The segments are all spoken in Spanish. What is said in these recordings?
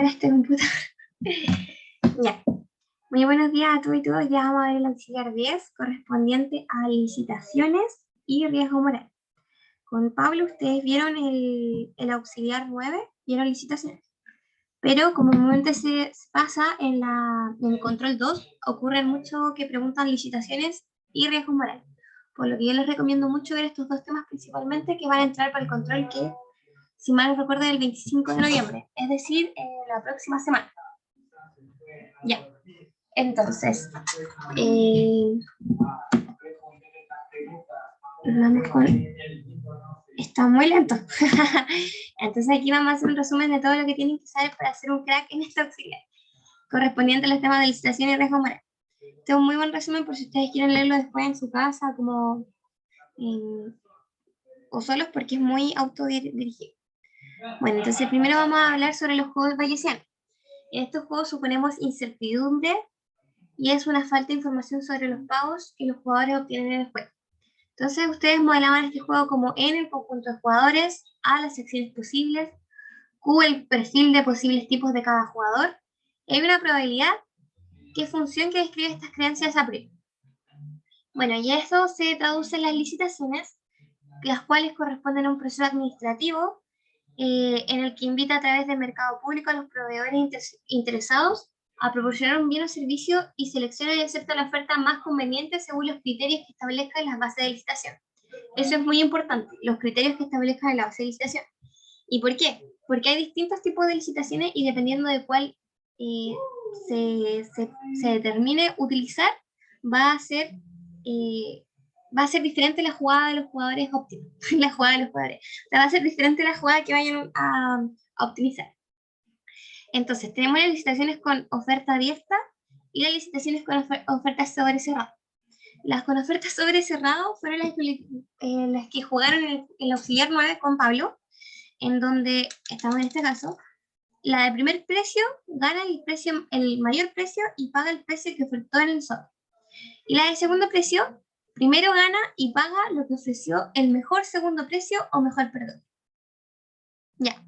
en este computador. Ya. Muy buenos días a todos y todos. Ya vamos a ver el auxiliar 10 correspondiente a licitaciones y riesgo moral. Con Pablo ustedes vieron el auxiliar 9, vieron licitaciones. Pero como normalmente se pasa en el control 2, ocurre mucho que preguntan licitaciones y riesgo moral. Por lo que yo les recomiendo mucho ver estos dos temas principalmente que van a entrar para el control que, si mal no recuerdo, el 25 de noviembre, es decir, la próxima semana. Ya, entonces, vamos con... Está muy lento. Entonces aquí vamos a hacer un resumen de todo lo que tienen que saber para hacer un crack en esta auxiliar, correspondiente a los temas de licitación y riesgo moral. Este es un muy buen resumen por si ustedes quieren leerlo después en su casa, como o solos, porque es muy autodirigido. Bueno, entonces primero vamos a hablar sobre los juegos bayesianos. En estos juegos suponemos incertidumbre y es una falta de información sobre los pagos que los jugadores obtienen en el juego. Entonces ustedes modelaban este juego como N, el conjunto de jugadores, A, las acciones posibles, Q, el perfil de posibles tipos de cada jugador, y hay una probabilidad, ¿qué función que describe estas creencias a priori? Bueno, y eso se traduce en las licitaciones, las cuales corresponden a un proceso administrativo en el que invita a través del mercado público a los proveedores interesados a proporcionar un bien o servicio y selecciona y acepta la oferta más conveniente según los criterios que establezcan las bases de licitación. Eso es muy importante, los criterios que establezcan en la base de licitación. ¿Y por qué? Porque hay distintos tipos de licitaciones y dependiendo de cuál se determine utilizar, va a ser diferente la jugada de los jugadores óptima. La jugada de los jugadores. O sea, va a ser diferente la jugada que vayan a optimizar. Entonces, tenemos las licitaciones con oferta abierta y las licitaciones con ofertas sobre cerrado. Las con ofertas sobre cerrado fueron las que jugaron el auxiliar 9 con Pablo, en donde estamos en este caso. La de primer precio gana el mayor precio y paga el precio que ofertó en el sobre. Y la de segundo precio, primero gana y paga lo que ofreció el mejor segundo precio o mejor perdón. Ya,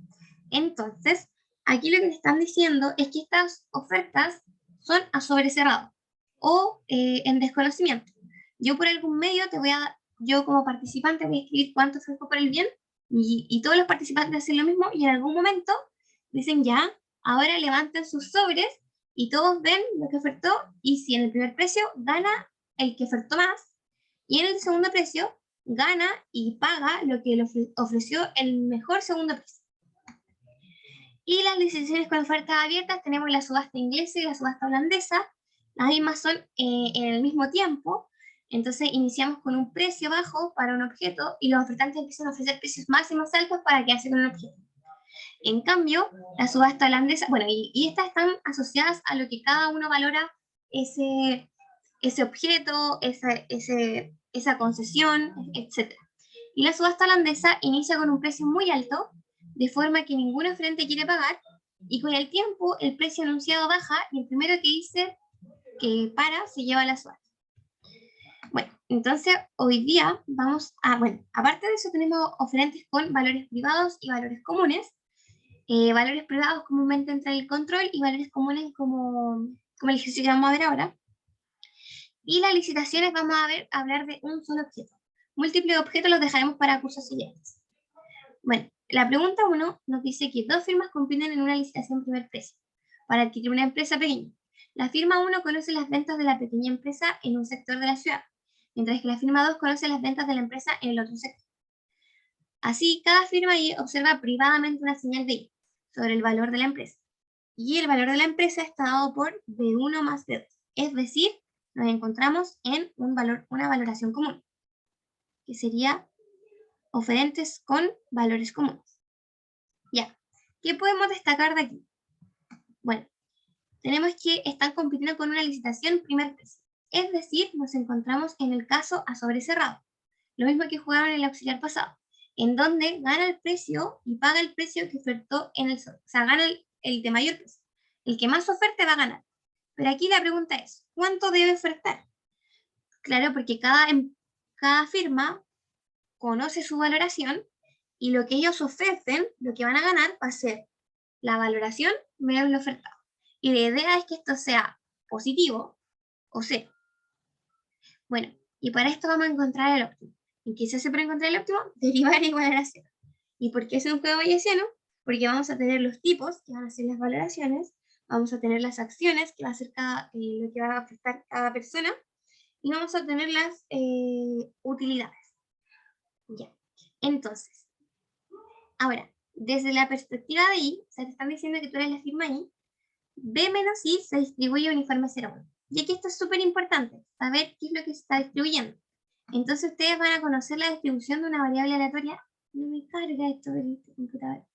entonces, aquí lo que te están diciendo es que estas ofertas son a sobre cerrado o en desconocimiento. Yo por algún medio yo como participante voy a escribir cuánto ofrezco por el bien y todos los participantes hacen lo mismo y en algún momento dicen ya, ahora levanten sus sobres y todos ven lo que ofertó y si en el primer precio gana el que ofertó más y en el segundo precio gana y paga lo que le ofreció el mejor segundo precio. Y las licitaciones con ofertas abiertas tenemos la subasta inglesa y la subasta holandesa. Las mismas son en el mismo tiempo. Entonces iniciamos con un precio bajo para un objeto y los ofertantes empiezan a ofrecer precios máximos altos para quedarse con un objeto. En cambio, la subasta holandesa, bueno, y estas están asociadas a lo que cada uno valora ese objeto, esa concesión, etc. Y la subasta holandesa inicia con un precio muy alto, de forma que ningún oferente quiere pagar, y con el tiempo el precio anunciado baja y el primero que dice que para se lleva la subasta. Bueno, entonces hoy día aparte de eso tenemos oferentes con valores privados y valores comunes. Valores privados comúnmente entran en el control y valores comunes como el ejercicio que vamos a ver ahora. Y las licitaciones vamos a hablar de un solo objeto. Múltiples objetos los dejaremos para cursos siguientes. Bueno, la pregunta 1 nos dice que dos firmas compiten en una licitación primer precio para adquirir una empresa pequeña. La firma 1 conoce las ventas de la pequeña empresa en un sector de la ciudad, mientras que la firma 2 conoce las ventas de la empresa en el otro sector. Así, cada firma observa privadamente una señal de I sobre el valor de la empresa. Y el valor de la empresa está dado por B1 más B2. Es decir, nos encontramos en una valoración común, que sería oferentes con valores comunes. Ya, ¿qué podemos destacar de aquí? Bueno, tenemos que están compitiendo con una licitación primer precio. Es decir, nos encontramos en el caso a sobre cerrado. Lo mismo que jugaron en el auxiliar pasado, en donde gana el precio y paga el precio que ofertó en el sobre. O sea, gana el de mayor precio. El que más oferte va a ganar. Pero aquí la pregunta es, ¿cuánto debe ofertar? Claro, porque cada firma conoce su valoración y lo que ellos ofrecen, lo que van a ganar, va a ser la valoración menos lo ofertado. Y la idea es que esto sea positivo o cero. Bueno, y para esto vamos a encontrar el óptimo. ¿Y qué se hace para encontrar el óptimo? Derivar igual a cero. ¿Y por qué es un juego bayesiano? Porque vamos a tener los tipos, que van a ser las valoraciones, vamos a tener las acciones, que va a ser lo que va a afectar cada persona, y vamos a tener las utilidades. Ya. Entonces, ahora, desde la perspectiva de I, o sea, te están diciendo que tú eres la firma I, B menos I se distribuye uniforme 0,1. Y aquí esto es súper importante, saber qué es lo que se está distribuyendo. Entonces ustedes van a conocer la distribución de una variable aleatoria. No me carga esto del computador.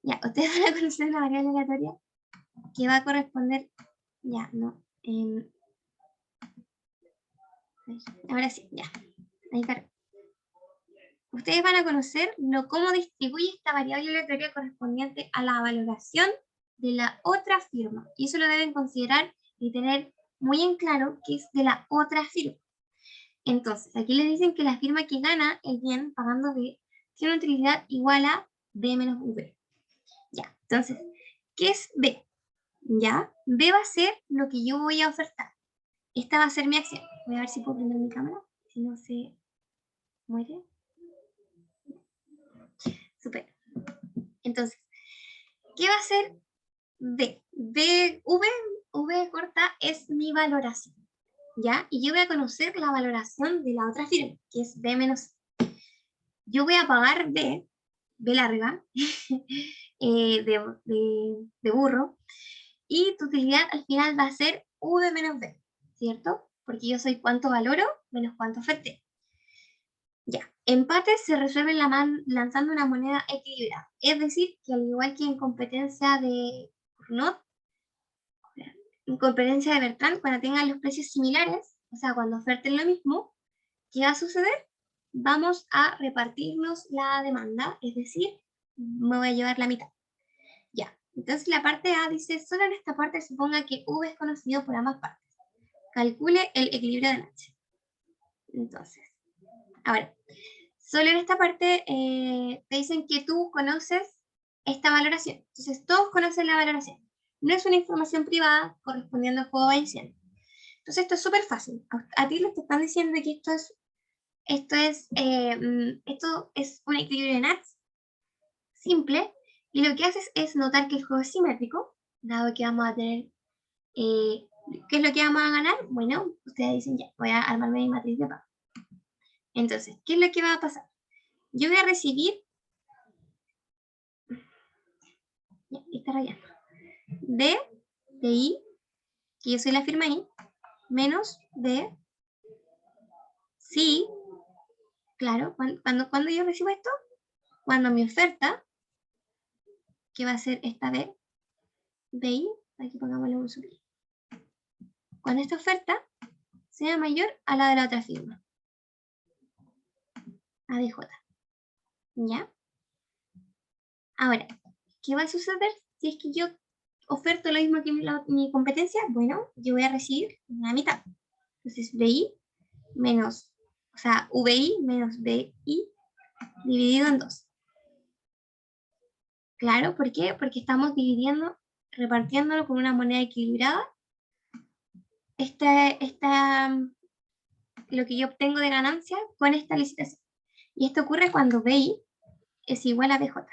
Ya, ustedes van a conocer una variable aleatoria que va a corresponder... Ya, no. Ahora sí, ya. Ahí cargo. Ustedes van a conocer cómo distribuye esta variable aleatoria correspondiente a la valoración de la otra firma. Y eso lo deben considerar y tener muy en claro que es de la otra firma. Entonces, aquí les dicen que la firma que gana el bien pagando B tiene una utilidad igual a B menos V. Ya, entonces, ¿qué es B? Ya, B va a ser lo que yo voy a ofertar. Esta va a ser mi acción. Voy a ver si puedo prender mi cámara, si no se muere. Super. Entonces, ¿qué va a ser B? V corta es mi valoración. ¿Ya? Y yo voy a conocer la valoración de la otra firma, que es B menos. Yo voy a pagar B larga, de burro, y tu utilidad al final va a ser V menos B, ¿cierto? Porque yo soy cuánto valoro menos cuánto oferté. Ya, empates se resuelven lanzando una moneda equilibrada. Es decir, que al igual que en competencia de Cournot, en competencia de Bertrand, cuando tengan los precios similares, o sea, cuando oferten lo mismo, ¿qué va a suceder? Vamos a repartirnos la demanda, es decir, me voy a llevar la mitad. Ya, entonces la parte A dice, solo en esta parte suponga que V es conocido por ambas partes. Calcule el equilibrio de Nash. Entonces, ahora, solo en esta parte te dicen que tú conoces esta valoración. Entonces, todos conocen la valoración. No es una información privada correspondiendo al juego bayesiano. Entonces, esto es súper fácil. A ti te están diciendo que esto es un equilibrio de Nash simple, y lo que haces es notar que el juego es simétrico, dado que vamos a tener, ¿qué es lo que vamos a ganar? Bueno, ustedes dicen, ya, voy a armarme mi matriz de pago. Entonces, ¿qué es lo que va a pasar? Yo voy a recibir, ya, está rayando, D de I, que yo soy la firma I, menos D, sí, claro, ¿cuándo yo recibo esto? Cuando mi oferta, que va a ser esta D, I, aquí pongámosle un subir. Cuando esta oferta sea mayor a la de la otra firma. ADJ. ¿Ya? Ahora, ¿qué va a suceder si es que yo oferto lo mismo que mi competencia? Bueno, yo voy a recibir la mitad. Entonces, BI menos, o sea, VI menos BI dividido en 2. Claro, ¿por qué? Porque estamos repartiéndolo con una moneda equilibrada. Lo que yo obtengo de ganancia con esta licitación. Y esto ocurre cuando BI es igual a BJ.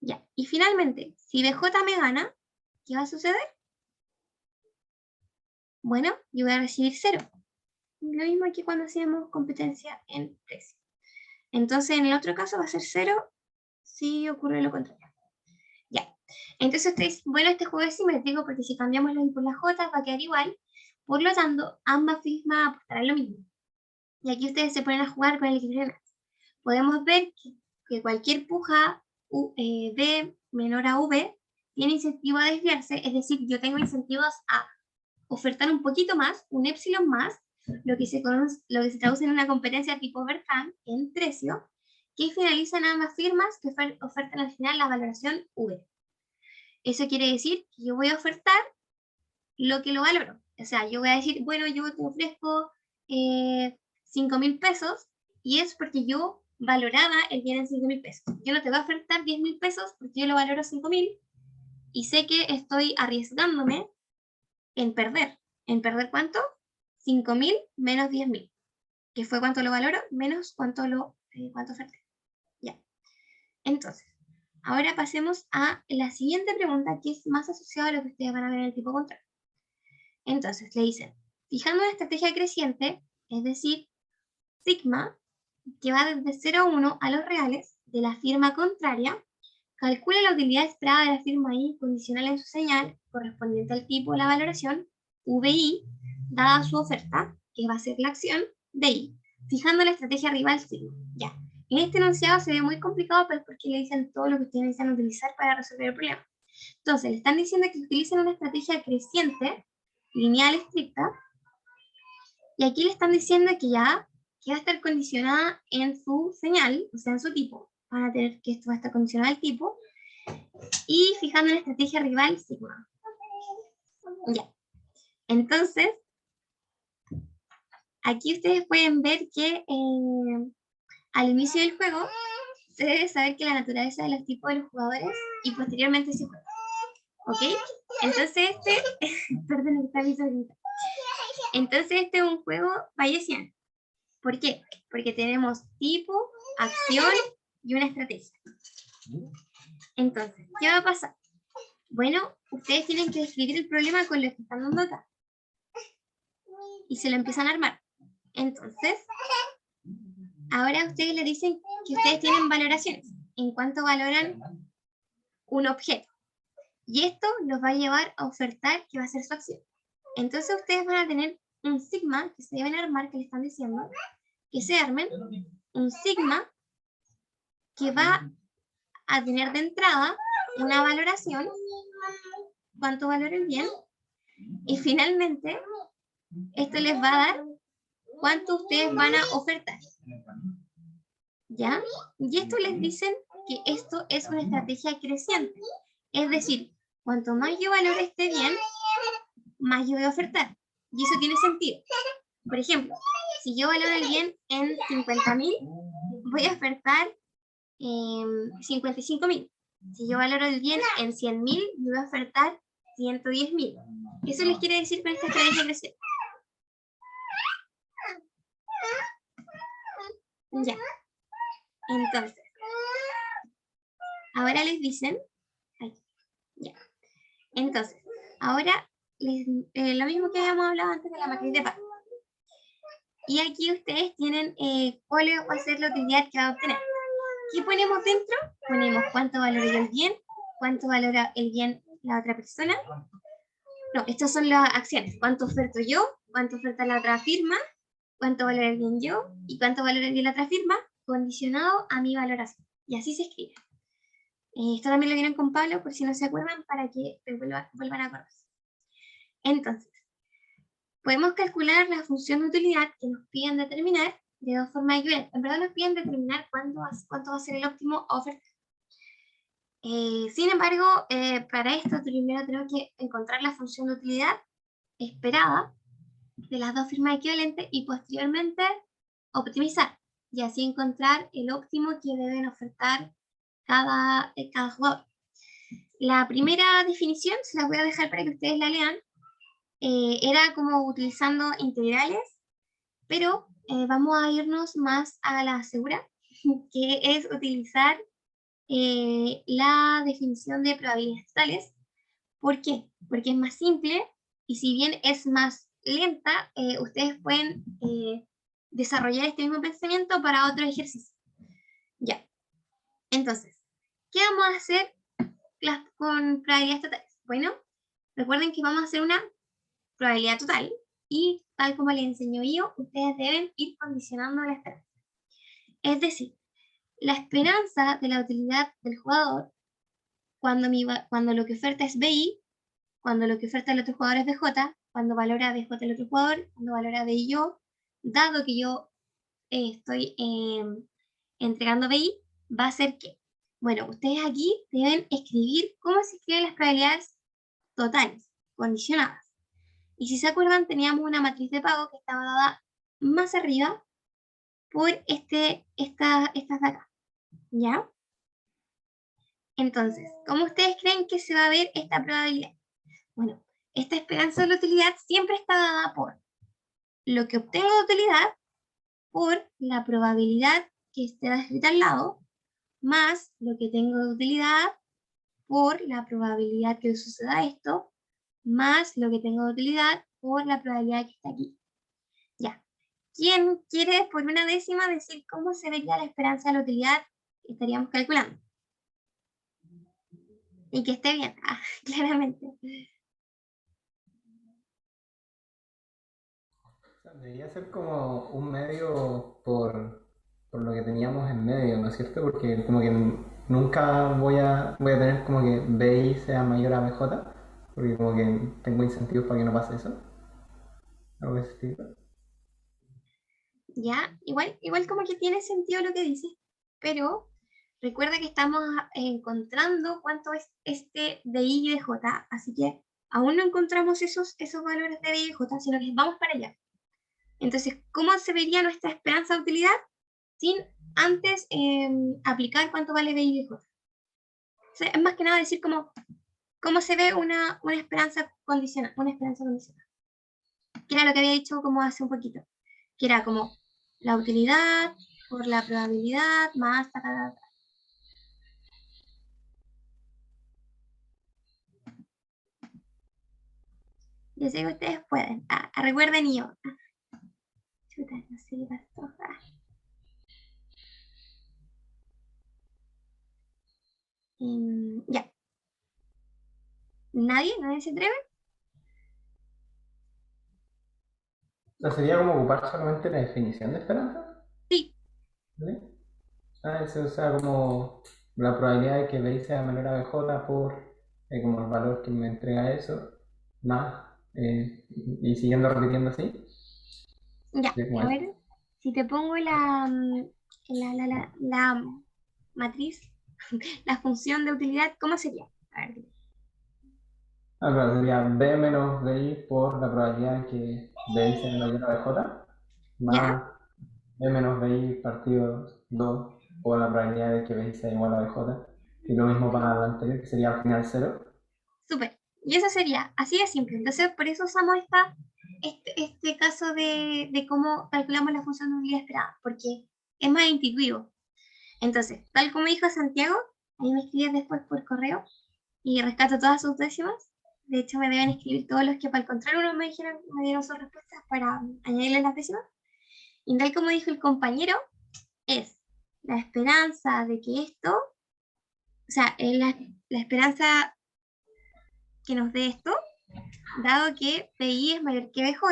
Ya, y finalmente, si BJ me gana, ¿qué va a suceder? Bueno, yo voy a recibir 0. Lo mismo que cuando hacíamos competencia en precio. Entonces, en el otro caso va a ser 0 si ocurre lo contrario. Ya. Entonces ustedes, bueno, este juego es simétrico porque si cambiamos la I por la J va a quedar igual. Por lo tanto, ambas firmas apostarán lo mismo. Y aquí ustedes se ponen a jugar con el equilibrio de Nash. Podemos ver que cualquier puja D menor a V tiene incentivo a desviarse, es decir, yo tengo incentivos a ofertar un poquito más, un epsilon más, lo que se traduce en una competencia tipo Bertrand en precio, que finalizan ambas firmas que ofertan al final la valoración V. Eso quiere decir que yo voy a ofertar lo que lo valoro. O sea, yo voy a decir, bueno, yo te ofrezco 5.000 pesos, y es porque yo valoraba el bien en 5.000 pesos. Yo no te voy a ofertar 10.000 pesos porque yo lo valoro 5.000 y sé que estoy arriesgándome en perder. ¿En perder cuánto? 5.000 menos 10.000. Que fue cuánto lo valoro menos cuánto oferté. Ya. Entonces, ahora pasemos a la siguiente pregunta, que es más asociada a lo que ustedes van a ver en el tipo contrario. Entonces, le dicen, fijando una estrategia creciente, es decir, sigma, que va desde 0 a 1 a los reales de la firma contraria, calcula la utilidad esperada de la firma I condicional en su señal, correspondiente al tipo de la valoración, VI, dada su oferta, que va a ser la acción de I, fijando la estrategia rival sigma. Ya. En este enunciado se ve muy complicado, pero es porque le dicen todo lo que ustedes necesitan utilizar para resolver el problema. Entonces, le están diciendo que utilicen una estrategia creciente, lineal estricta, y aquí le están diciendo que ya que va a estar condicionada en su señal, o sea, en su tipo. Van a tener que esto va a estar condicionado al tipo, y fijando la estrategia rival sigma. Ya. Entonces, aquí ustedes pueden ver que al inicio del juego se debe saber que la naturaleza de los tipos de los jugadores y posteriormente se juega. ¿Ok? Entonces perdón, está mi sobrinita. Entonces este es un juego bayesiano. ¿Por qué? Porque tenemos tipo, acción y una estrategia. Entonces, ¿qué va a pasar? Bueno, ustedes tienen que describir el problema con lo que están dando acá. Y se lo empiezan a armar. Entonces, ahora ustedes le dicen que ustedes tienen valoraciones. En cuanto valoran un objeto. Y esto los va a llevar a ofertar que va a ser su acción. Entonces ustedes van a tener un sigma que se deben armar, que le están diciendo, que se armen un sigma que va a tener de entrada una valoración, cuánto valora el bien, y finalmente esto les va a dar cuánto ustedes van a ofertar. ¿Ya? Y esto les dicen que esto es una estrategia creciente. Es decir, cuanto más yo valore este bien, más yo voy a ofertar. Y eso tiene sentido. Por ejemplo, si yo valoro el bien en 50.000, voy a ofertar 55.000. Si yo valoro el bien en 100.000, voy a ofertar 110.000. Eso les quiere decir con esta estrategia creciente. Ya. Entonces, ahora les dicen, ya. Entonces, ahora lo mismo que habíamos hablado antes de la matriz de Pareto. Y aquí ustedes tienen cuál va a ser la utilidad que va a obtener. ¿Qué ponemos dentro? Ponemos cuánto valora el bien, cuánto valora el bien la otra persona. No, estas son las acciones. Cuánto oferto yo, cuánto oferta la otra firma, cuánto valora el bien yo y cuánto valora el bien la otra firma, condicionado a mi valoración. Y así se escribe. Esto también lo vieron con Pablo, por si no se acuerdan, para que vuelvan a acordarse. Entonces, podemos calcular la función de utilidad que nos piden determinar de dos formas equivalentes. En verdad nos piden determinar cuánto va a ser el óptimo oferta. Sin embargo, para esto primero tenemos que encontrar la función de utilidad esperada de las dos firmas equivalentes y posteriormente optimizar y así encontrar el óptimo que deben ofertar cada jugador. La primera definición, se la voy a dejar para que ustedes la lean, era como utilizando integrales, pero vamos a irnos más a la segura, que es utilizar la definición de probabilidades totales. ¿Por qué? Porque es más simple y si bien es más lenta, ustedes pueden desarrollar este mismo pensamiento para otro ejercicio. Ya. Entonces, ¿qué vamos a hacer con probabilidades totales? Bueno, recuerden que vamos a hacer una probabilidad total y tal como les enseñó yo, ustedes deben ir condicionando la esperanza. Es decir, la esperanza de la utilidad del jugador cuando lo que oferta es BI, cuando lo que oferta el otro jugador es BJ, cuando valora BJ el otro jugador, cuando valora BI yo, dado que yo estoy entregando BI, va a ser que, bueno, ustedes aquí deben escribir cómo se escriben las probabilidades totales, condicionadas. Y si se acuerdan, teníamos una matriz de pago que estaba dada más arriba por estas de acá, ¿ya? Entonces, ¿cómo ustedes creen que se va a ver esta probabilidad? Bueno, esta esperanza de la utilidad siempre está dada por lo que obtengo de utilidad por la probabilidad que esté escrita al lado, más lo que tengo de utilidad por la probabilidad que suceda esto, más lo que tengo de utilidad por la probabilidad que está aquí. Ya. ¿Quién quiere por una décima decir cómo se vería la esperanza de la utilidad que estaríamos calculando? Y que esté bien, claramente. Debería ser como un medio por lo que teníamos en medio, ¿no es cierto? Porque como que nunca voy a tener como que BI sea mayor a BJ, porque como que tengo incentivos para que no pase eso. Algo de ese estilo. Ya, igual como que tiene sentido lo que dices, pero recuerda que estamos encontrando cuánto es este de I y de J, así que aún no encontramos esos valores de I y de J, sino que vamos para allá. Entonces, ¿cómo se vería nuestra esperanza de utilidad sin antes aplicar cuánto vale BI y BJ? O sea, es más que nada decir cómo se ve una esperanza condicional, que era lo que había dicho como hace un poquito, que era como la utilidad por la probabilidad más ta. Yo sé que ustedes pueden. Recuerden y yo. Chuta, no sé qué pasó. Ya. ¿Nadie se atreve? O sea, sería como ocupar solamente la definición de esperanza, Sí, ¿vale? Eso, o sea, como la probabilidad de que BI sea menor a BJ por como el valor que me entrega eso, más, y siguiendo repitiendo así, ya. sería como A eso. ver, si te pongo la matriz, la función de utilidad, ¿cómo sería? A ver, Claro, sería B menos BI por la probabilidad de que BI sea mayor a BJ, ¿ya? más B menos BI partido 2 por la probabilidad de que BI sea igual a BJ. Y lo mismo para la anterior, que sería al final 0. Súper. Y eso sería así de simple. Entonces, por eso usamos este caso de cómo calculamos la función de utilidad esperada, porque es más intuitivo. Entonces, tal como dijo Santiago, ahí me escribes después por correo y rescato todas sus décimas. De hecho, me deben escribir todos los que para el contrario no me dieron sus respuestas para añadirle las décimas. Y tal como dijo el compañero, es la esperanza de que esto, o sea, es la esperanza que nos dé esto, dado que PI es mayor que BJ,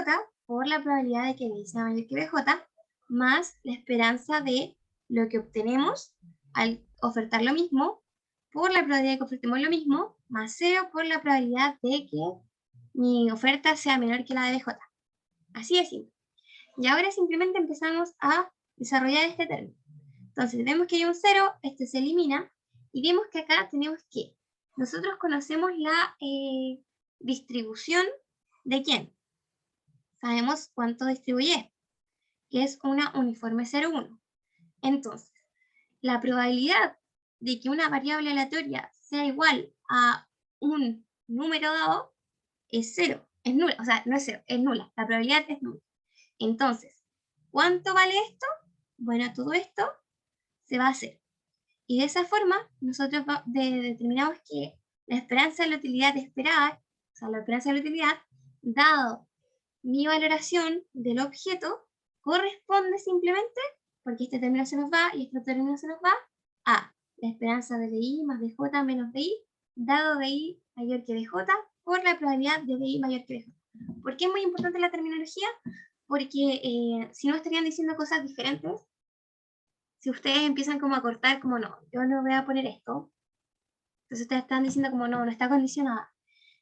por la probabilidad de que BI sea mayor que BJ, más la esperanza de lo que obtenemos al ofertar lo mismo, por la probabilidad de que ofertemos lo mismo, más 0 por la probabilidad de que mi oferta sea menor que la de BJ. Así de simple. Y ahora simplemente empezamos a desarrollar este término. Entonces vemos que hay un 0, este se elimina, y vemos que acá tenemos que nosotros conocemos la distribución de quién. Sabemos cuánto distribuye, que es una uniforme 0,1. Entonces, la probabilidad de que una variable aleatoria sea igual a un número dado es 0, es nula, o sea, no es 0, es nula, la probabilidad es nula. Entonces, ¿cuánto vale esto? Bueno, todo esto se va a hacer. Y de esa forma, nosotros determinamos que la esperanza de la utilidad esperada, o sea, la esperanza de la utilidad, dado mi valoración del objeto, corresponde simplemente, porque este término se nos va y este término se nos va, a la esperanza de BI más BJ menos BI, dado BI mayor que BJ, por la probabilidad de BI mayor que BJ. ¿Por qué es muy importante la terminología? Porque si no estarían diciendo cosas diferentes. Si ustedes empiezan como a cortar, como no, yo no voy a poner esto, entonces ustedes están diciendo como no, no está condicionada.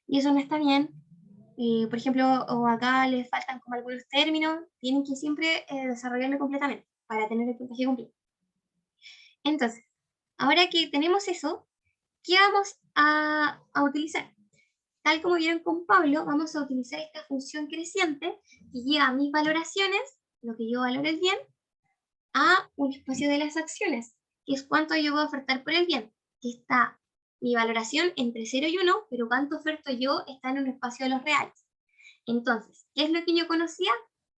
Y eso no está bien. Por ejemplo, o acá les faltan como algunos términos, tienen que siempre desarrollarlo completamente para tener el puntaje completo. Entonces, ahora que tenemos eso, ¿qué vamos a utilizar? Tal como vieron con Pablo, vamos a utilizar esta función creciente que lleva a mis valoraciones, lo que yo valoro es bien, a un espacio de las acciones, que es cuánto yo voy a ofertar por el bien, que está mi valoración entre 0 y 1, pero cuánto oferto yo está en un espacio de los reales. Entonces, ¿qué es lo que yo conocía?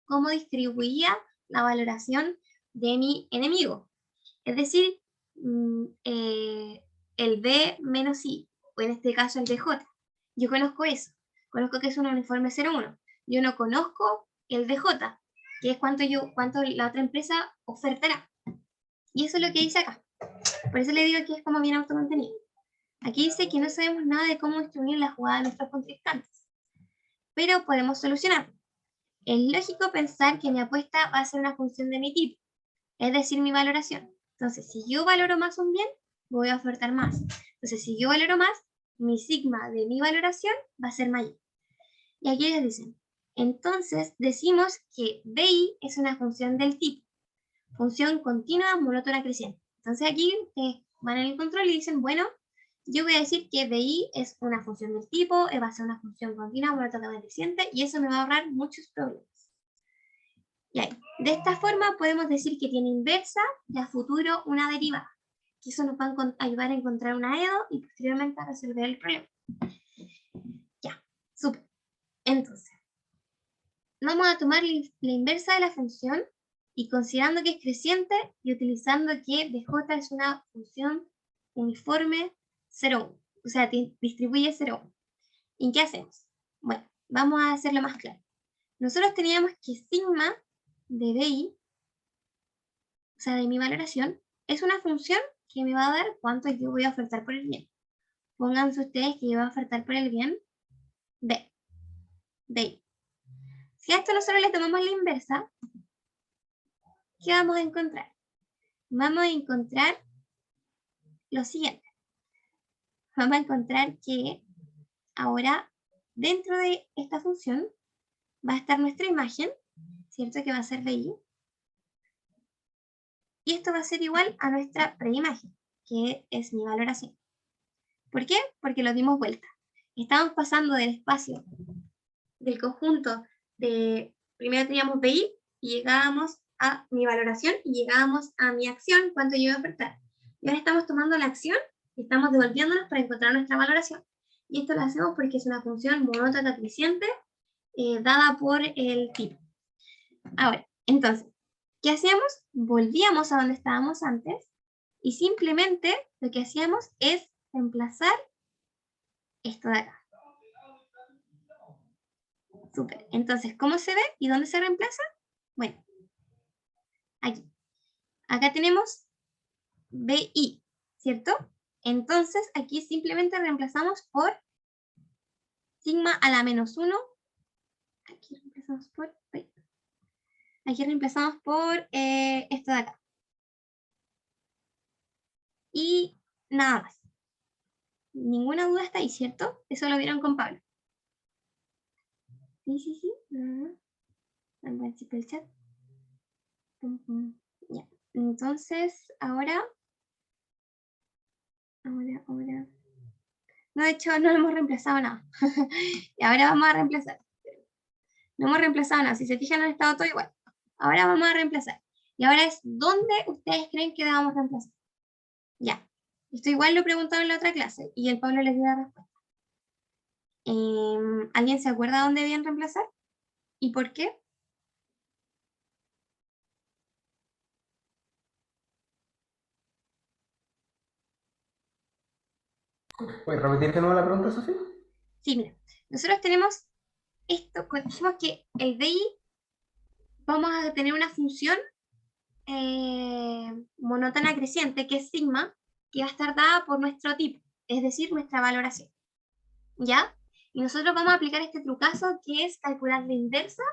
Cómo distribuía la valoración de mi enemigo. Es decir, el B menos I, o en este caso el DJ. Yo conozco eso. Conozco que es un uniforme 0,1. Yo no conozco el DJ, que es cuánto la otra empresa ofertará. Y eso es lo que dice acá. Por eso le digo que es como bien autocontenido. Aquí dice que no sabemos nada de cómo distribuir la jugada de nuestros contrincantes, pero podemos solucionarlo. Es lógico pensar que mi apuesta va a ser una función de mi tipo, es decir, mi valoración. Entonces, si yo valoro más un bien, voy a ofertar más. Entonces, si yo valoro más, mi sigma de mi valoración va a ser mayor. Y aquí ellos dicen, entonces decimos que BI es una función del tipo, función continua monótona creciente. Entonces aquí van en el control y dicen, bueno, yo voy a decir que BI es una función del tipo, va a ser una función continua monótona creciente, y eso me va a ahorrar muchos problemas. Y ahí, de esta forma podemos decir que tiene inversa y a futuro una derivada, que eso nos va a ayudar a encontrar una EDO y posteriormente a resolver el problema. Ya, súper. Entonces, vamos a tomar la inversa de la función y considerando que es creciente y utilizando que dj es una función uniforme 0,1, o sea, distribuye 0,1. ¿Y qué hacemos? Bueno, vamos a hacerlo más claro. Nosotros teníamos que sigma de BI, o sea, de mi valoración, es una función que me va a dar cuánto yo voy a ofertar por el bien. Pónganse ustedes que yo voy a ofertar por el bien B, BI. Si a esto nosotros le tomamos la inversa, ¿qué vamos a encontrar? Vamos a encontrar lo siguiente. Vamos a encontrar que ahora dentro de esta función va a estar nuestra imagen, ¿cierto? Que va a ser BI. Y esto va a ser igual a nuestra preimagen, que es mi valoración. ¿Por qué? Porque lo dimos vuelta. Estamos pasando del espacio del conjunto de, primero teníamos BI y llegábamos a mi valoración y llegábamos a mi acción, cuánto yo iba a ofertar. Y ahora estamos tomando la acción y estamos devolviéndonos para encontrar nuestra valoración. Y esto lo hacemos porque es una función monótona creciente dada por el tipo. Ahora, entonces, ¿qué hacíamos? Volvíamos a donde estábamos antes y simplemente lo que hacíamos es reemplazar esto de acá. Súper. Entonces, ¿cómo se ve y dónde se reemplaza? Bueno, aquí. Acá tenemos BI, ¿cierto? Entonces, aquí simplemente reemplazamos por sigma a la menos 1. Aquí reemplazamos por BI. Aquí reemplazamos por esto de acá. Y nada más. Ninguna duda está ahí, ¿cierto? Eso lo vieron con Pablo. Sí. Vamos a el chat. Ya. Entonces, ahora. No, de hecho, no hemos reemplazado nada. Y ahora vamos a reemplazar. No hemos reemplazado nada. Si se fijan, han estado todo igual. Ahora vamos a reemplazar. Y ahora es, ¿dónde ustedes creen que debamos reemplazar? Ya. Esto igual lo preguntaron en la otra clase y el Pablo les dio la respuesta. ¿Alguien se acuerda dónde debían reemplazar? ¿Y por qué? ¿Puedes repetir de nuevo la pregunta, Sofía? Sí, mira. Nosotros tenemos esto, dijimos que el DI vamos a tener una función monótona creciente, que es sigma, que va a estar dada por nuestro tipo, es decir, nuestra valoración. ¿Ya? Y nosotros vamos a aplicar este trucazo que es calcular la inversa,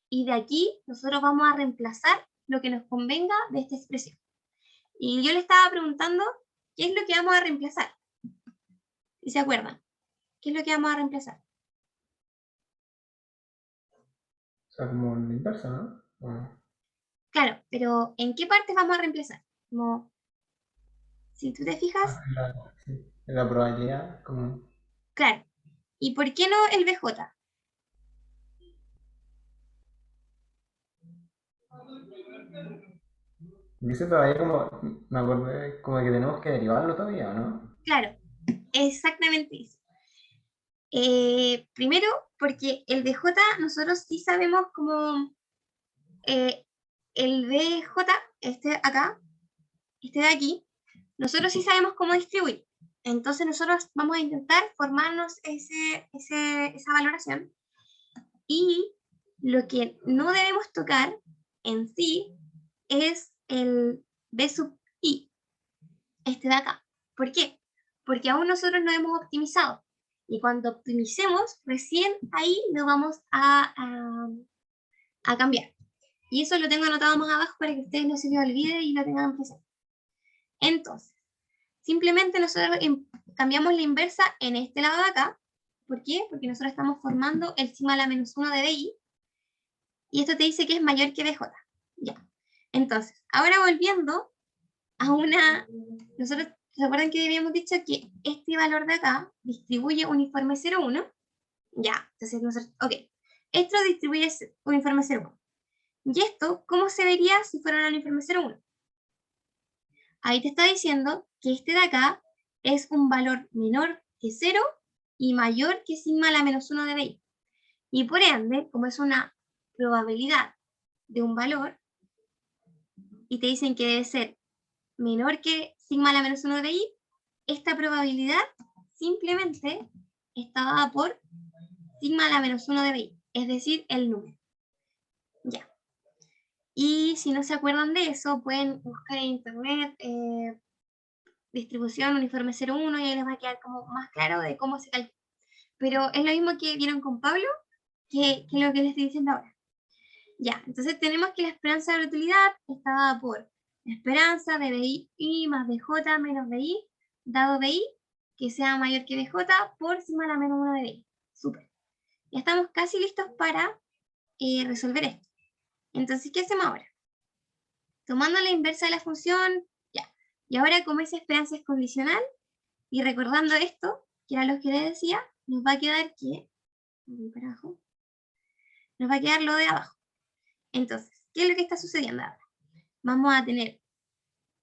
y de aquí nosotros vamos a reemplazar lo que nos convenga de esta expresión. Y yo le estaba preguntando, ¿qué es lo que vamos a reemplazar? ¿Y se acuerdan? ¿Qué es lo que vamos a reemplazar? O sea, como la inversa, ¿no? Bueno. Claro, pero ¿en qué partes vamos a reemplazar? Como, si tú te fijas, En la probabilidad, como... claro. ¿Y por qué no el BJ? Dice todavía como, me acordé, como que tenemos que derivarlo todavía, ¿no? Claro, exactamente eso. Primero, porque el DJ nosotros sí sabemos cómo el DJ, este acá, este de aquí, nosotros sí sabemos cómo distribuir. Entonces nosotros vamos a intentar formarnos esa valoración. Y lo que no debemos tocar en sí es el B sub I, este de acá. ¿Por qué? Porque aún nosotros no hemos optimizado. Y cuando optimicemos, recién ahí lo vamos a cambiar. Y eso lo tengo anotado más abajo para que ustedes no se les olvide y lo tengan presente. Entonces, simplemente nosotros cambiamos la inversa en este lado de acá. ¿Por qué? Porque nosotros estamos formando el sigma a la menos 1 de BI. Y esto te dice que es mayor que BJ. Ya. Entonces, ahora volviendo a una... Nosotros, ¿se acuerdan que habíamos dicho que este valor de acá distribuye uniforme 0,1? Ya. Entonces, nosotros... Ok. Esto distribuye uniforme 0,1. ¿Y esto cómo se vería si fuera un uniforme 0,1? Ahí te está diciendo que este de acá es un valor menor que 0 y mayor que sigma a la menos 1 de BI. Y por ende, como es una probabilidad de un valor, y te dicen que debe ser menor que sigma a la menos 1 de BI, esta probabilidad simplemente está dada por sigma a la menos 1 de BI, es decir, el número. Ya. Y si no se acuerdan de eso, pueden buscar en internet distribución uniforme 0,1 y ahí les va a quedar como más claro de cómo se calcula. Pero es lo mismo que vieron con Pablo, que lo que les estoy diciendo ahora. Ya, entonces tenemos que la esperanza de volatilidad está dada por la esperanza de BI más BJ menos BI, dado BI, que sea mayor que BJ, por sigma a la menos 1 de BI. Súper. Ya estamos casi listos para resolver esto. Entonces, ¿qué hacemos ahora? Tomando la inversa de la función, ya. Y ahora, como esa esperanza es condicional, y recordando esto, que era lo que les decía, nos va a quedar que, para abajo, nos va a quedar lo de abajo. Entonces, ¿qué es lo que está sucediendo ahora? Vamos a tener,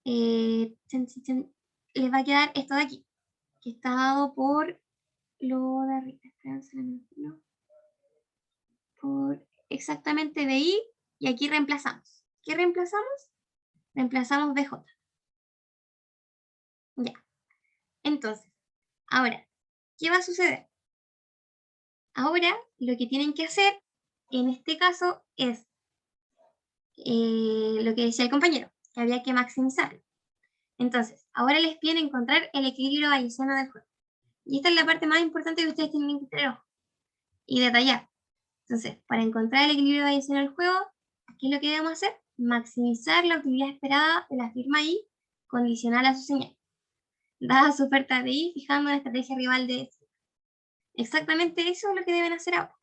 les va a quedar esto de aquí, que está dado por lo de arriba, ¿no? Por exactamente BI, y aquí reemplazamos. ¿Qué reemplazamos? Reemplazamos BJ. Ya. Entonces, ahora, ¿qué va a suceder? Ahora, lo que tienen que hacer, en este caso, es lo que decía el compañero, que había que maximizarlo. Entonces, ahora les piden encontrar el equilibrio bayesiano del juego. Y esta es la parte más importante que ustedes tienen que tener ojo y detallar. Entonces, para encontrar el equilibrio bayesiano del juego, ¿qué es lo que debemos hacer? Maximizar la utilidad esperada de la firma I condicional a su señal, dada su oferta de I, fijando la estrategia rival de S. Exactamente eso es lo que deben hacer ahora.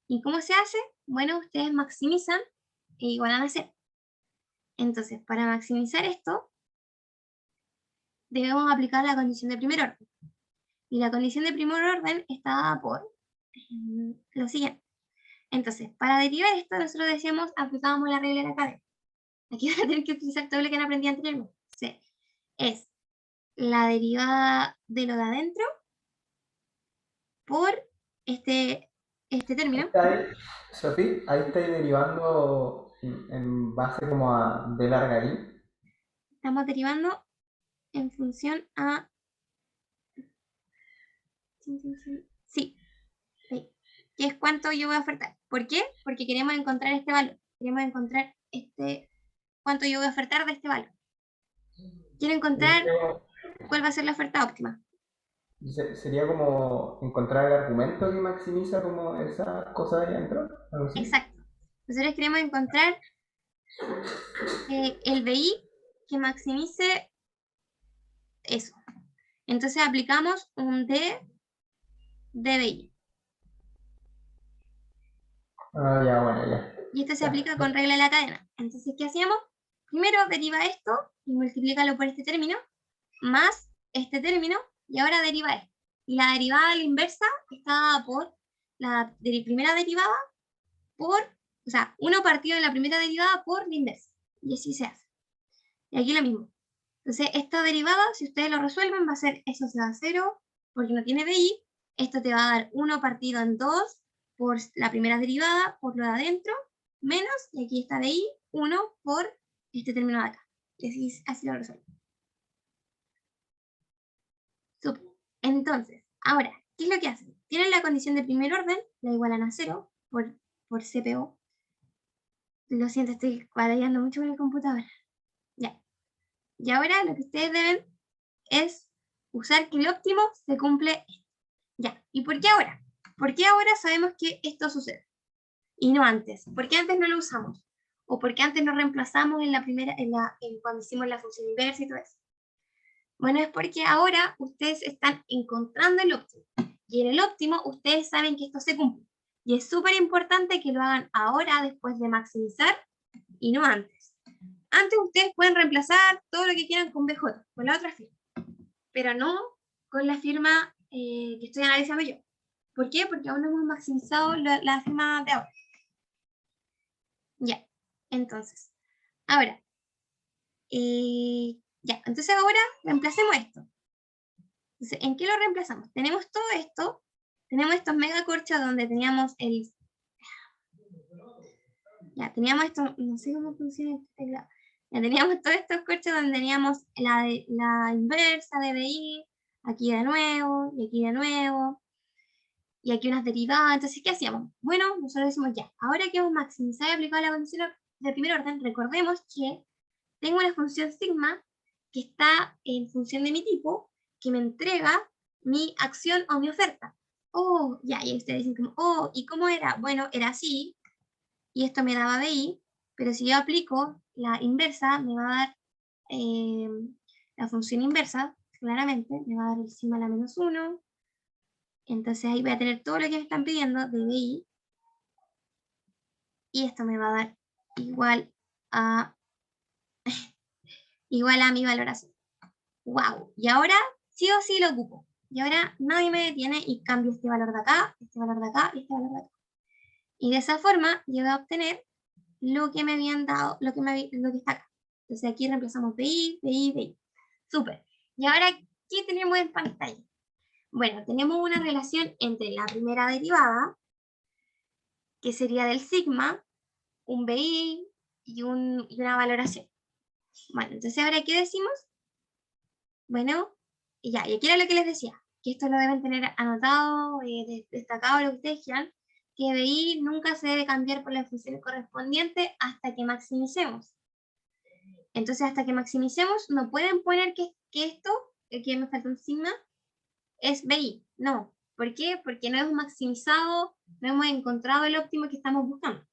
¿Y cómo se hace? Bueno, ustedes maximizan e igualan a 0. Entonces, para maximizar esto, debemos aplicar la condición de primer orden. Y la condición de primer orden está dada por lo siguiente. Entonces, para derivar esto, nosotros decíamos, aplicábamos la regla de la cadena. Aquí van a tener que utilizar todo lo que han aprendido anteriormente. Sí. Es la derivada de lo de adentro por este término. Sofi, ahí estáis derivando en base como a D larga I. Estamos derivando en función a... Sí, sí, que es cuánto yo voy a ofertar. ¿Por qué? Porque queremos encontrar este valor. Queremos encontrar cuánto yo voy a ofertar de este valor. Quiero encontrar cuál va a ser la oferta óptima. Sería como encontrar el argumento que maximiza como esa cosa de ahí adentro, algo así. Exacto. Nosotros queremos encontrar el BI que maximice eso. Entonces aplicamos un D de BI. Ah, ya, bueno, ya. Y este se Ya. aplica con regla de la cadena. Entonces, ¿qué hacíamos? Primero deriva esto y multiplícalo por este término, más este término, y ahora deriva esto. Y la derivada a la inversa está dada por la primera derivada por, o sea, 1 partido de la primera derivada por la inversa. Y así se hace. Y aquí lo mismo. Entonces, esta derivada, si ustedes lo resuelven, va a ser eso se va a 0, porque no tiene BI. Esto te va a dar 1 partido en 2 por la primera derivada, por lo de adentro, menos, y aquí está BI, 1 por este término de acá. Y así lo resuelvo. Super. Entonces, ahora, ¿qué es lo que hacen? Tienen la condición de primer orden, la igualan a 0 por CPO. Lo siento, estoy batallando mucho con el computador. Ya. Y ahora lo que ustedes deben es usar que el óptimo se cumple. Ya. ¿Y por qué ahora? ¿Por qué ahora sabemos que esto sucede? Y no antes. ¿Por qué antes no lo usamos? ¿O por qué antes no reemplazamos en la primera, cuando hicimos la función inversa y todo eso? Bueno, es porque ahora ustedes están encontrando el óptimo. Y en el óptimo ustedes saben que esto se cumple. Y es súper importante que lo hagan ahora después de maximizar y no antes. Antes ustedes pueden reemplazar todo lo que quieran con BJ, con la otra firma. Pero no con la firma que estoy analizando yo. ¿Por qué? Porque aún no hemos maximizado la firma de ahora. Ya, entonces. Ahora. Ya, entonces ahora reemplacemos esto. Entonces, ¿en qué lo reemplazamos? Tenemos todo esto, tenemos estos megacorchos donde teníamos el... Ya, teníamos esto, no sé cómo funciona el teclado. Ya teníamos todos estos corchos donde teníamos la inversa de BI, aquí de nuevo, y aquí de nuevo, y aquí unas derivadas. Entonces, ¿qué hacíamos? Bueno, nosotros decimos ya, ahora que hemos maximizado y aplicado la condición de primer orden, recordemos que tengo una función sigma que está en función de mi tipo, que me entrega mi acción o mi oferta. Oh, ya, y ustedes dicen como, oh, ¿y cómo era? Bueno, era así, y esto me daba BI, pero si yo aplico la inversa, me va a dar la función inversa, claramente, me va a dar el sigma a la menos 1, entonces ahí voy a tener todo lo que me están pidiendo de BI, y esto me va a dar igual a mi valoración. ¡Wow! Y ahora sí o sí lo ocupo. Y ahora nadie me detiene y cambio este valor de acá, este valor de acá y este valor de acá. Y de esa forma yo voy a obtener lo que me habían dado, lo que está acá. Entonces aquí reemplazamos BI, BI, BI. Súper. Y ahora, ¿qué tenemos en pantalla? Bueno, tenemos una relación entre la primera derivada, que sería del sigma, un BI y una valoración. Bueno, entonces ahora, ¿qué decimos? Bueno, y ya, y aquí era lo que les decía, que esto lo deben tener anotado, destacado, lo que ustedes quieran, que BI nunca se debe cambiar por la función correspondiente hasta que maximicemos. Entonces, hasta que maximicemos, no pueden poner que esto, que me falta un sigma, es BI. No. ¿Por qué? Porque no hemos maximizado, no hemos encontrado el óptimo que estamos buscando.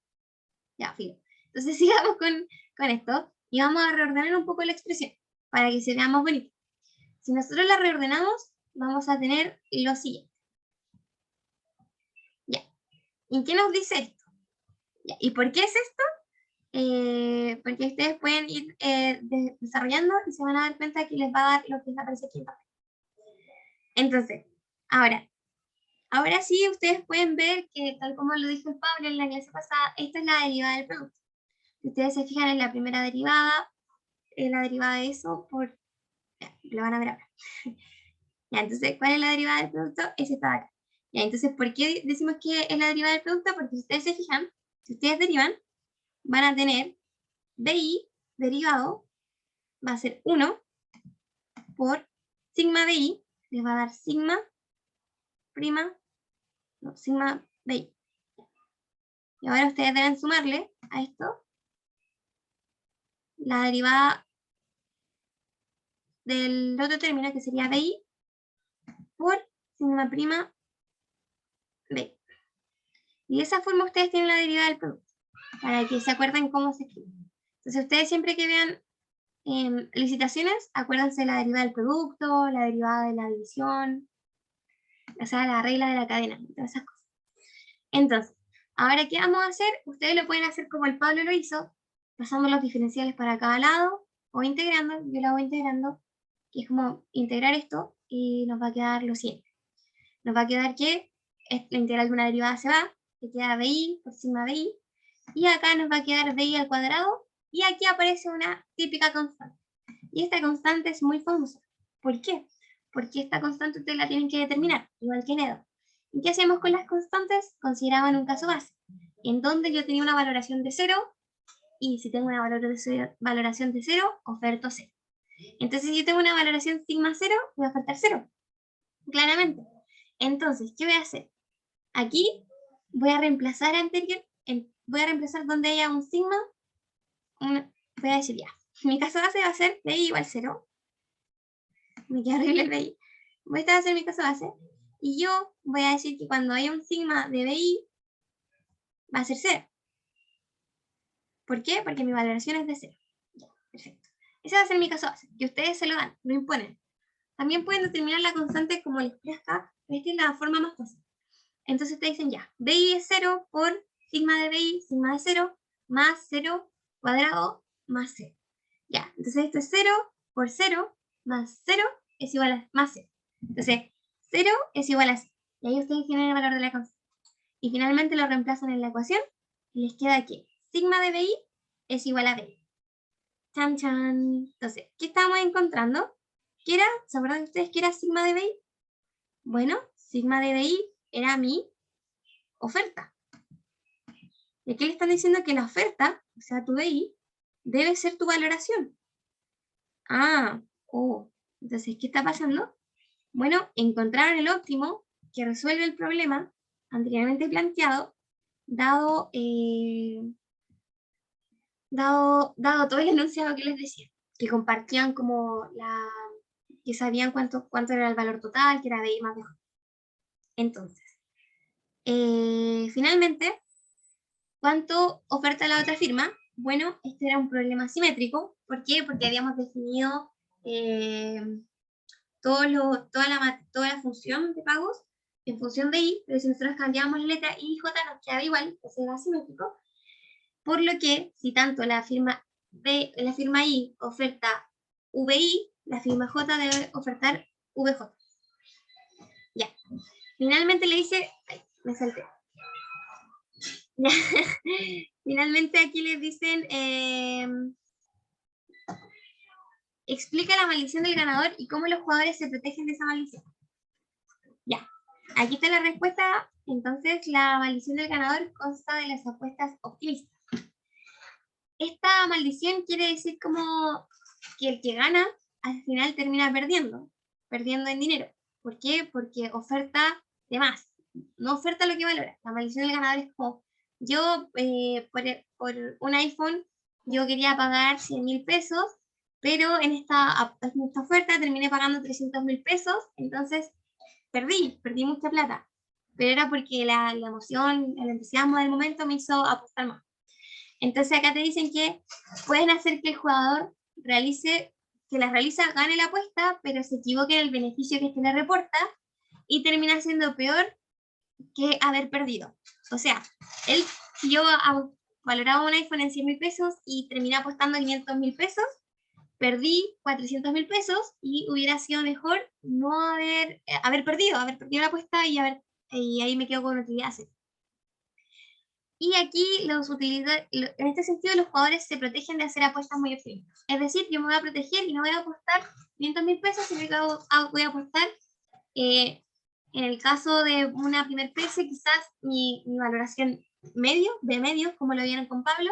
Ya, fin. Entonces, sigamos con esto y vamos a reordenar un poco la expresión para que se vea más bonito. Si nosotros la reordenamos, vamos a tener lo siguiente. Ya. ¿Y qué nos dice esto? Ya. ¿Y por qué es esto? Porque ustedes pueden ir desarrollando y se van a dar cuenta que les va a dar lo que aparece aquí en papel. Entonces, ahora sí ustedes pueden ver que, tal como lo dijo el Pablo en la clase pasada, esta es la derivada del producto. Si ustedes se fijan en la primera derivada, la derivada de eso por... Ya, lo van a ver ahora. Ya, entonces, ¿cuál es la derivada del producto? Es esta de acá. Ya, entonces, ¿por qué decimos que es la derivada del producto? Porque si ustedes se fijan, si ustedes derivan, van a tener BI derivado, va a ser 1 por sigma BI, les va a dar sigma prima, no, sigma BI. Y ahora ustedes deben sumarle a esto la derivada del otro término, que sería BI, por sigma prima BI. Y de esa forma ustedes tienen la derivada del producto, para que se acuerden cómo se escribe. Entonces ustedes siempre que vean licitaciones, acuérdense de la derivada del producto, la derivada de la división, o sea, la regla de la cadena, todas esas cosas. Entonces, ahora, ¿qué vamos a hacer? Ustedes lo pueden hacer como el Pablo lo hizo, pasando los diferenciales para cada lado, o integrando, yo lo hago integrando, que es como integrar esto, y nos va a quedar lo siguiente. Nos va a quedar que la integral de una derivada se va, que queda BI por sigma BI, y acá nos va a quedar BI al cuadrado, y aquí aparece una típica constante. Y esta constante es muy famosa. ¿Por qué? Porque esta constante ustedes la tienen que determinar, igual que en EDO. ¿Y qué hacemos con las constantes? Consideraban un caso base, en donde yo tenía una valoración de 0, y si tengo una valoración de 0, oferto 0. Entonces, si yo tengo una valoración sigma 0, voy a ofertar 0, claramente. Entonces, ¿qué voy a hacer? Aquí voy a reemplazar voy a reemplazar donde haya un sigma, voy a decir ya, mi caso base va a ser BI igual 0, me queda horrible el BI, esta va a ser mi caso base, y yo voy a decir que cuando haya un sigma de BI, va a ser 0. ¿Por qué? Porque mi valoración es de 0. Ya, perfecto. Ese va a ser mi caso base, que ustedes se lo dan, lo imponen. También pueden determinar la constante como les plazca, esta es la forma más fácil. Entonces te dicen ya, BI es 0 por sigma de BI, sigma de 0, más 0 cuadrado más 0. Ya, entonces esto es 0 por 0 más 0 es igual a más 0. Entonces, 0 es igual a 0. Y ahí ustedes tienen el valor de la constante. Y finalmente lo reemplazan en la ecuación y les queda que sigma de BI es igual a BI. Chan, chan. Entonces, ¿qué estábamos encontrando? ¿Qué era? ¿Se acuerdan ustedes qué era sigma de BI? Bueno, sigma de BI era mi oferta. Y aquí le están diciendo que la oferta, o sea, tu BI, debe ser tu valoración. Entonces, ¿qué está pasando? Bueno, encontraron el óptimo que resuelve el problema anteriormente planteado, dado todo el enunciado que les decía, que compartían que sabían cuánto era el valor total, que era BI más mejor. Entonces, finalmente, ¿cuánto oferta la otra firma? Bueno, este era un problema simétrico. ¿Por qué? Porque habíamos definido toda la función de pagos en función de I, pero si nosotros cambiamos la letra I y J nos queda igual, ese era simétrico. Por lo que, si tanto la firma I oferta VI, la firma J debe ofertar VJ. Ya. Finalmente le dice, me salté. Finalmente aquí les dicen, explica la maldición del ganador y cómo los jugadores se protegen de esa maldición. Ya, aquí está la respuesta. Entonces, la maldición del ganador consta de las apuestas optimistas. Esta maldición quiere decir como que el que gana al final termina perdiendo en dinero. ¿Por qué? Porque oferta de más, no oferta lo que valora. La maldición del ganador es como, yo por un iPhone, yo quería pagar 100.000 pesos, pero en esta oferta terminé pagando 300.000 pesos, entonces perdí mucha plata. Pero era porque la emoción, el entusiasmo del momento me hizo apostar más. Entonces acá te dicen que pueden hacer que el jugador gane la apuesta, pero se equivoque en el beneficio que este le reporta y termina siendo peor que haber perdido. O sea, si yo valoraba un iPhone en 100.000 pesos y terminé apostando 500.000 pesos, perdí 400.000 pesos y hubiera sido mejor no haber perdido la apuesta y ahí me quedo con utilidad cero. Y aquí en este sentido los jugadores se protegen de hacer apuestas muy optimistas. Es decir, yo me voy a proteger y no voy a apostar 500.000 pesos, sino que voy a apostar, en el caso de una primer precio, quizás mi valoración de medios, como lo vieron con Pablo,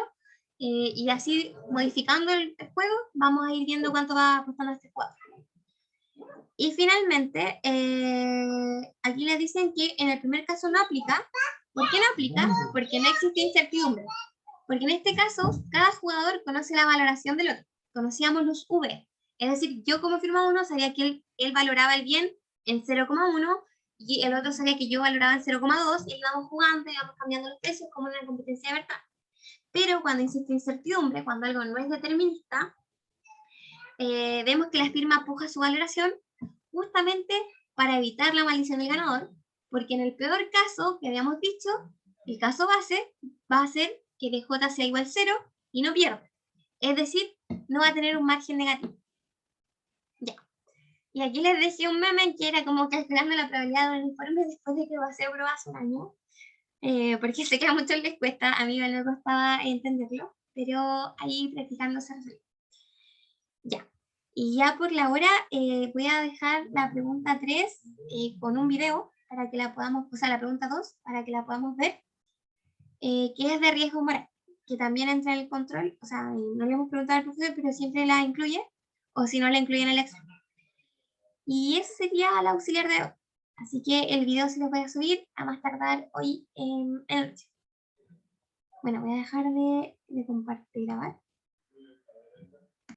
y así modificando el juego, vamos a ir viendo cuánto va apostando este jugador. Y finalmente, aquí les dicen que en el primer caso no aplica. ¿Por qué no aplica? Porque no existe incertidumbre. Porque en este caso, cada jugador conoce la valoración del otro. Conocíamos los V. Es decir, yo como firma 1 sabía que él valoraba el bien en 0,1 y el otro sabía que yo valoraba en 0,2 y íbamos jugando, íbamos cambiando los precios como una competencia de verdad. Pero cuando existe incertidumbre, cuando algo no es determinista, vemos que la firma puja su valoración justamente para evitar la maldición del ganador, porque en el peor caso que habíamos dicho, el caso base va a ser que DJ sea igual a 0 y no pierde. Es decir, no va a tener un margen negativo. Ya. Y aquí les decía un meme que era como calculando la probabilidad de un informe después de que va a ser aprobado hace un año. Porque sé que a muchos les cuesta, a mí me costaba entenderlo, pero ahí practicando se resuelve. Ya. Y ya por la hora voy a dejar la pregunta 3 con un video para que la podamos, o sea, la pregunta 2 para que la podamos ver, que es de riesgo moral, que también entra en el control, o sea, no le hemos preguntado al profesor, pero siempre la incluye, o si no la incluye en el examen. Y ese sería el auxiliar de hoy. Así que el video se lo voy a subir a más tardar hoy en la noche. Bueno, voy a dejar de compartir, grabar.